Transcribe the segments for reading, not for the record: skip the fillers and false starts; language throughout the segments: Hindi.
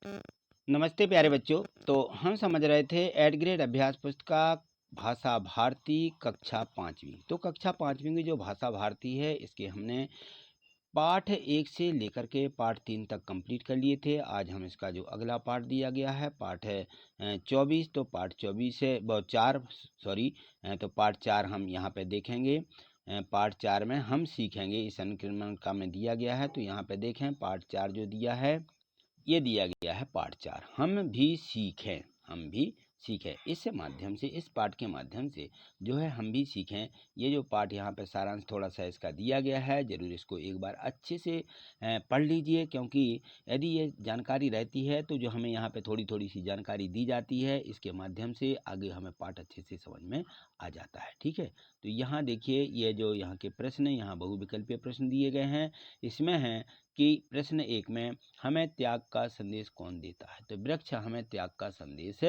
नमस्ते प्यारे बच्चों। तो हम समझ रहे थे एड ग्रेड अभ्यास पुस्तक भाषा भारती कक्षा पाँचवीं। तो कक्षा पाँचवीं की जो भाषा भारती है इसके हमने पाठ 1 से लेकर के पाठ 3 तक कंप्लीट कर लिए थे। आज हम इसका जो अगला पाठ दिया गया है पाठ है 24। तो पाठ 24 है बहुत 4 सॉरी तो पाठ 4 हम यहाँ पे देखेंगे। पाठ 4 में हम सीखेंगे इस अनुक्रमण का में दिया गया है। तो यहाँ पे देखें पाठ 4 जो दिया है ये दिया गया है पाठ 4। हम भी सीखें इस माध्यम से, इस पाठ के माध्यम से जो है हम भी सीखें। ये जो पाठ यहाँ पे सारांश थोड़ा सा इसका दिया गया है, ज़रूर इसको एक बार अच्छे से पढ़ लीजिए, क्योंकि यदि ये जानकारी रहती है तो जो हमें यहाँ पे थोड़ी थोड़ी सी जानकारी दी जाती है इसके माध्यम से आगे हमें पाठ अच्छे से समझ में आ जाता है। ठीक है, तो यहाँ देखिए ये जो यहाँ के प्रश्न, यहाँ बहुविकल्पीय प्रश्न दिए गए हैं। इसमें है कि प्रश्न 1 में हमें त्याग का संदेश कौन देता है। तो वृक्ष हमें त्याग का संदेश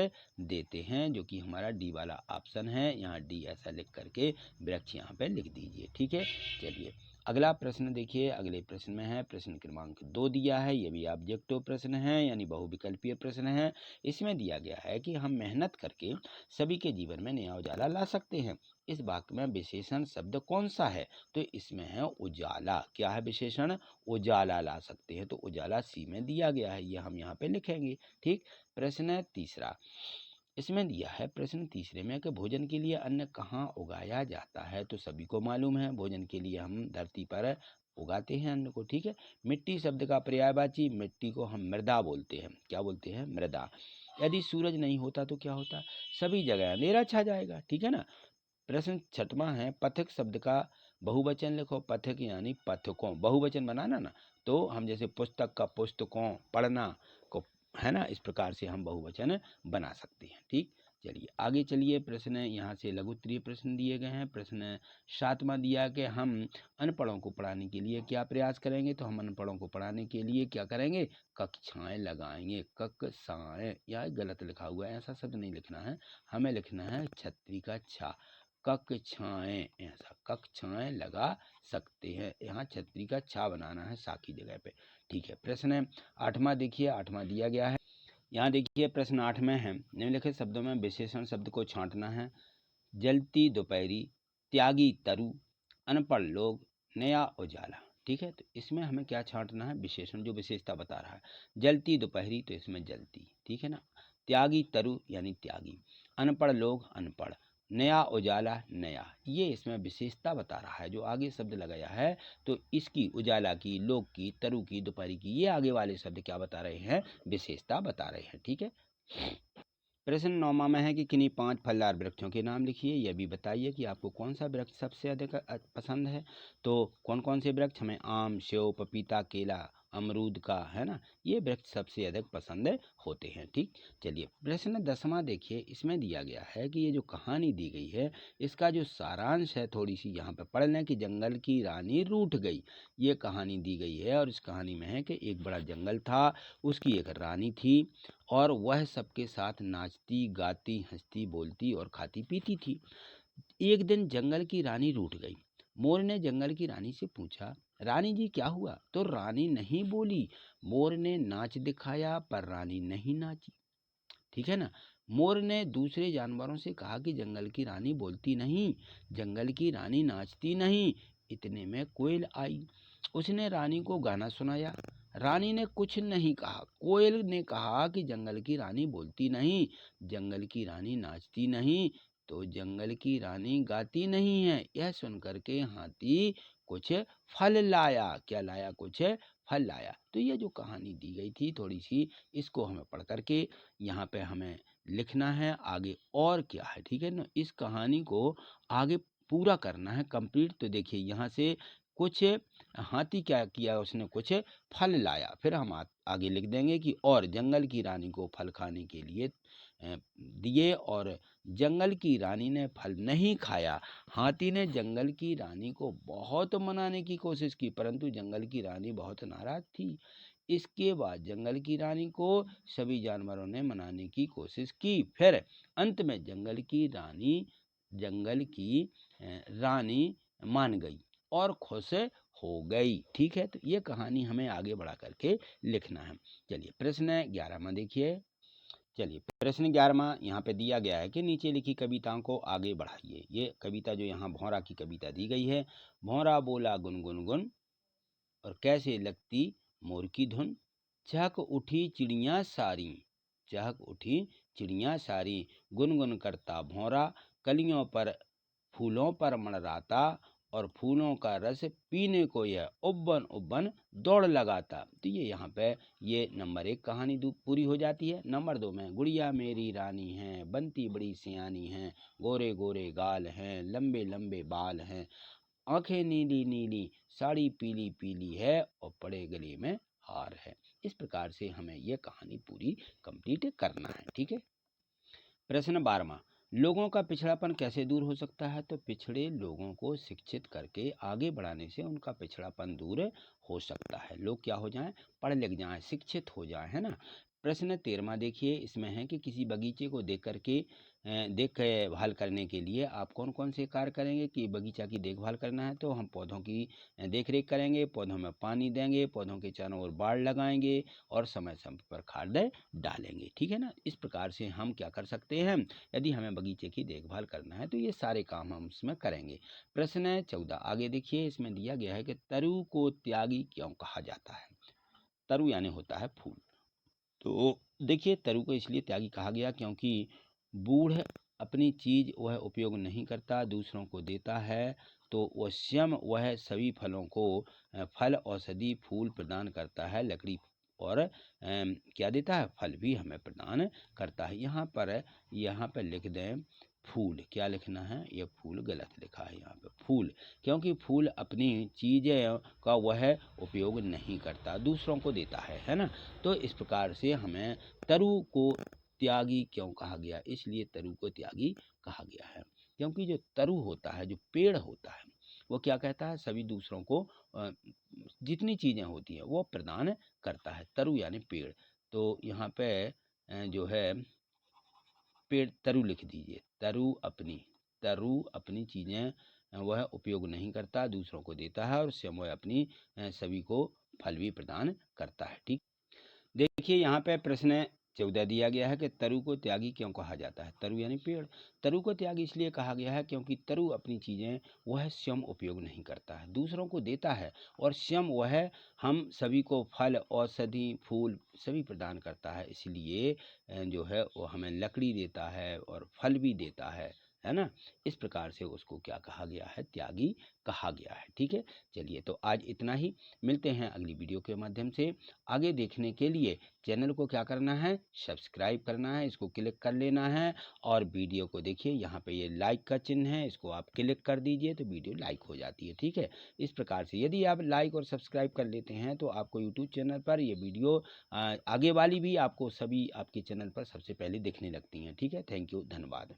देते हैं, जो कि हमारा डी वाला ऑप्शन है। यहाँ डी ऐसा लिख करके वृक्ष यहाँ पे लिख दीजिए। ठीक है, चलिए अगला प्रश्न देखिए। अगले प्रश्न में है प्रश्न क्रमांक 2 दिया है। ये भी ऑब्जेक्टिव प्रश्न है, यानी बहुविकल्पीय प्रश्न है। इसमें दिया गया है कि हम मेहनत करके सभी के जीवन में नया उजाला ला सकते हैं। इस वाक्य में विशेषण शब्द कौन सा है। तो इसमें है उजाला। क्या है विशेषण? उजाला ला सकते हैं। तो उजाला सी में दिया गया है, ये हम यहाँ पे लिखेंगे। ठीक, प्रश्न तीसरा इसमें दिया है प्रश्न तीसरे में कि भोजन के लिए अन्न कहाँ उगाया जाता है। तो सभी को मालूम है भोजन के लिए हम धरती पर उगाते हैं अन्न को। ठीक है, मिट्टी शब्द का पर्यायवाची, मिट्टी को हम मृदा बोलते हैं। क्या बोलते हैं? मृदा। यदि सूरज नहीं होता तो क्या होता? सभी जगह अंधेरा छा जाएगा। ठीक है ना। प्रश्न छठवां है पथिक शब्द का बहुवचन लिखो। पथिक यानी पथिकों, बहुवचन बनाना ना, तो हम जैसे पुस्तक का पुस्तकों, पढ़ना को, है ना, इस प्रकार से हम बहुवचन बना सकते हैं। ठीक, चलिए आगे चलिए। प्रश्न यहाँ से लघु उत्तरीय प्रश्न दिए गए हैं। प्रश्न 7वां दिया कि हम अनपढ़ों को पढ़ाने के लिए क्या प्रयास करेंगे। तो हम अनपढ़ों को पढ़ाने के लिए क्या करेंगे? कक्षाएं लगाएंगे। कक्षाएं, यह गलत लिखा हुआ है, ऐसा शब्द नहीं लिखना है, हमें लिखना है छतरी का छा, कक्षाएं, ऐसा कक्षाएं लगा सकते हैं। यहाँ छतरी का छा बनाना है सा की जगह पे। ठीक है, प्रश्न 8वां देखिए। 8वां दिया गया है। यहाँ देखिए प्रश्न 8 में है निम्नलिखित शब्दों में विशेषण शब्द को छांटना है। जलती दोपहरी, त्यागी तरु, अनपढ़ लोग, नया उजाला। ठीक है, तो इसमें हमें क्या छांटना है? विशेषण, जो विशेषता बता रहा है। जलती दोपहरी, तो इसमें जलती। ठीक है ना। त्यागी तरु यानी त्यागी, अनपढ़ लोग अनपढ़, नया उजाला नया, ये इसमें विशेषता बता रहा है। जो आगे शब्द लगाया है तो इसकी, उजाला की, लोग की, तरु की, दोपहरी की, ये आगे वाले शब्द क्या बता रहे हैं? विशेषता बता रहे हैं। ठीक है, प्रश्न 9वां में है कि किन्हीं 5 फलदार वृक्षों के नाम लिखिए। यह भी बताइए कि आपको कौन सा वृक्ष सबसे अधिक पसंद है। तो कौन कौन से वृक्ष हमें? आम, सेव, पपीता, केला, अमरूद का, है ना, ये वृक्ष सबसे अधिक पसंद होते हैं। ठीक, चलिए प्रश्न 10वां देखिए। इसमें दिया गया है कि ये जो कहानी दी गई है इसका जो सारांश है, थोड़ी सी यहाँ पे पढ़ लें कि जंगल की रानी रूठ गई। ये कहानी दी गई है और इस कहानी में है कि एक बड़ा जंगल था, उसकी एक रानी थी और वह सबके साथ नाचती, गाती, हंसती, बोलती और खाती पीती थी। एक दिन जंगल की रानी रूठ गई। मोर ने जंगल की रानी से पूछा, रानी जी क्या हुआ? तो रानी नहीं बोली। मोर ने नाच दिखाया पर रानी नहीं नाची। ठीक है ना। मोर ने दूसरे जानवरों से कहा कि जंगल की रानी बोलती नहीं, जंगल की रानी नाचती नहीं। इतने में कोयल आई, उसने रानी को गाना सुनाया। रानी ने कुछ नहीं कहा। कोयल ने कहा कि जंगल की रानी बोलती नहीं, जंगल की रानी नाचती नहीं, तो जंगल की रानी गाती नहीं है। यह सुनकर के हाथी कुछ फल लाया। क्या लाया? कुछ फल लाया। तो ये जो कहानी दी गई थी थोड़ी सी, इसको हमें पढ़ करके यहाँ पे हमें लिखना है आगे और क्या है। ठीक है ना, इस कहानी को आगे पूरा करना है कंप्लीट। तो देखिए यहाँ से कुछ हाथी क्या किया, उसने कुछ फल लाया। फिर हम आगे लिख देंगे कि और जंगल की रानी को फल खाने के लिए दिए और जंगल की रानी ने फल नहीं खाया। हाथी ने जंगल की रानी को बहुत मनाने की कोशिश की, परंतु जंगल की रानी बहुत नाराज थी। इसके बाद जंगल की रानी को सभी जानवरों ने मनाने की कोशिश की। फिर अंत में जंगल की रानी मान गई और खुश हो गई। ठीक है, तो ये कहानी हमें आगे बढ़ा करके लिखना है। चलिए प्रश्न 11वां देखिए। चलिए प्रश्न 11वां यहाँ पे दिया गया है कि नीचे लिखी कविताओं को आगे बढ़ाइए। ये कविता जो यहाँ भौरा की कविता दी गई है। भौरा बोला गुन गुन गुन और कैसे लगती मोर की धुन, चहक उठी चिड़िया सारी, चहक उठी चिड़िया सारी, गुनगुन करता भौरा कलियों पर फूलों पर मंडराता और फूलों का रस पीने को यह उब्बन उब्बन दौड़ लगाता। तो ये यहाँ पे ये नंबर 1 कहानी पूरी हो जाती है। नंबर 2 में गुड़िया मेरी रानी है, बनती बड़ी सियानी है, गोरे गोरे गाल हैं, लंबे लंबे बाल हैं, आंखें नीली नीली, साड़ी पीली पीली है और पड़े गले में हार है। इस प्रकार से हमें यह कहानी पूरी कंप्लीट करना है। ठीक है। प्रश्न 12वां, लोगों का पिछड़ापन कैसे दूर हो सकता है? तो पिछड़े लोगों को शिक्षित करके आगे बढ़ाने से उनका पिछड़ापन दूर हो सकता है। लोग क्या हो जाएं? पढ़ लिख जाएं, शिक्षित हो जाएं, है ना। प्रश्न 13वां देखिए, इसमें है कि किसी बगीचे को देख करके देखभाल करने के लिए आप कौन कौन से कार्य करेंगे। कि बगीचा की देखभाल करना है तो हम पौधों की देख रेख करेंगे, पौधों में पानी देंगे, पौधों के चारों ओर बाड़ लगाएंगे और समय समय पर खाद डालेंगे। ठीक है ना। इस प्रकार से हम क्या कर सकते हैं, यदि हमें बगीचे की देखभाल करना है तो ये सारे काम हम उसमें करेंगे। प्रश्न 14 आगे देखिए, इसमें दिया गया है कि तरु को त्यागी क्यों कहा जाता है। तरु यानी होता है फूल। तो देखिए तरु को इसलिए त्यागी कहा गया क्योंकि बूढ़ अपनी चीज वह उपयोग नहीं करता, दूसरों को देता है, तो वह स्वयं वह सभी फलों को फल औषधि फूल प्रदान करता है, लकड़ी और क्या देता है, फल भी हमें प्रदान करता है। यहाँ पर लिख दें फूल, क्या लिखना है, ये फूल गलत लिखा है यहाँ पे फूल, क्योंकि फूल अपनी चीज़ें का वह उपयोग नहीं करता, दूसरों को देता है ना। तो इस प्रकार से हमें तरु को त्यागी क्यों कहा गया, इसलिए तरु को त्यागी कहा गया है क्योंकि जो तरु होता है, जो पेड़ होता है, वो क्या कहता है, सभी दूसरों को जितनी चीज़ें होती हैं वो प्रदान करता है। तरु यानी पेड़। तो यहाँ पे जो है पेड़ तरु लिख दीजिए। तरु अपनी चीज़ें वह उपयोग नहीं करता, दूसरों को देता है और स्वयं वह अपनी सभी को फल भी प्रदान करता है। ठीक। देखिए यहाँ पे प्रश्न 14 दिया गया है कि तरु को त्यागी क्यों कहा जाता है। तरु यानी पेड़। तरु को त्यागी इसलिए कहा गया है क्योंकि तरु अपनी चीज़ें वह स्वयं उपयोग नहीं करता है, दूसरों को देता है और स्वयं वह हम सभी को फल औषधि फूल सभी प्रदान करता है। इसलिए जो है वो हमें लकड़ी देता है और फल भी देता है ना। इस प्रकार से उसको क्या कहा गया है, त्यागी कहा गया है। ठीक है। चलिए तो आज इतना ही, मिलते हैं अगली वीडियो के माध्यम से। आगे देखने के लिए चैनल को क्या करना है, सब्सक्राइब करना है, इसको क्लिक कर लेना है और वीडियो को देखिए, यहाँ पे ये लाइक का चिन्ह है, इसको आप क्लिक कर दीजिए तो वीडियो लाइक हो जाती है। ठीक है। इस प्रकार से यदि आप लाइक और सब्सक्राइब कर लेते हैं तो आपको यूट्यूब चैनल पर ये वीडियो आगे वाली भी आपको सभी आपके चैनल पर सबसे पहले दिखने लगती हैं। ठीक है। थैंक यू, धन्यवाद।